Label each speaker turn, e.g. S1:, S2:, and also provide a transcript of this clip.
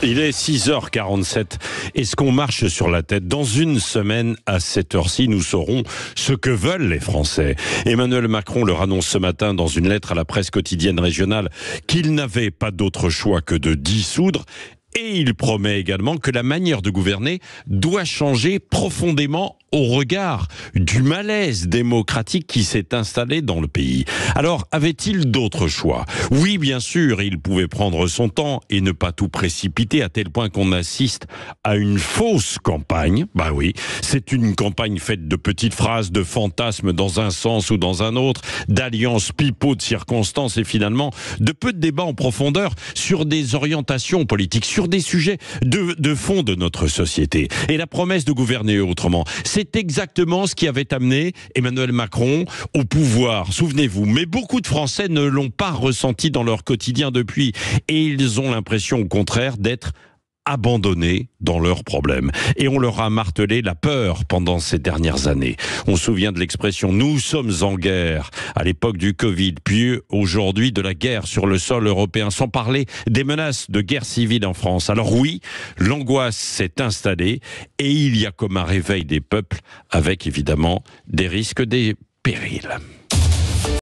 S1: Il est 6h47. Est-ce qu'on marche sur la tête? Dans une semaine, à cette heure-ci, nous saurons ce que veulent les Français. Emmanuel Macron leur annonce ce matin dans une lettre à la presse quotidienne régionale qu'il n'avait pas d'autre choix que de dissoudre. Et il promet également que la manière de gouverner doit changer profondément au regard du malaise démocratique qui s'est installé dans le pays. Alors, avait-il d'autres choix? Oui, bien sûr, il pouvait prendre son temps et ne pas tout précipiter à tel point qu'on assiste à une fausse campagne. Bah oui, c'est une campagne faite de petites phrases, de fantasmes dans un sens ou dans un autre, d'alliances pipeaux de circonstances et finalement de peu de débats en profondeur sur des orientations politiques, sur des sujets de fond de notre société. Et la promesse de gouverner autrement, c'est exactement ce qui avait amené Emmanuel Macron au pouvoir. Souvenez-vous, mais beaucoup de Français ne l'ont pas ressenti dans leur quotidien depuis. Et ils ont l'impression, au contraire, d'être abandonnés dans leurs problèmes. Et on leur a martelé la peur pendant ces dernières années. On se souvient de l'expression « nous sommes en guerre » à l'époque du Covid, puis aujourd'hui de la guerre sur le sol européen, sans parler des menaces de guerre civile en France. Alors oui, l'angoisse s'est installée et il y a comme un réveil des peuples avec évidemment des risques, des périls.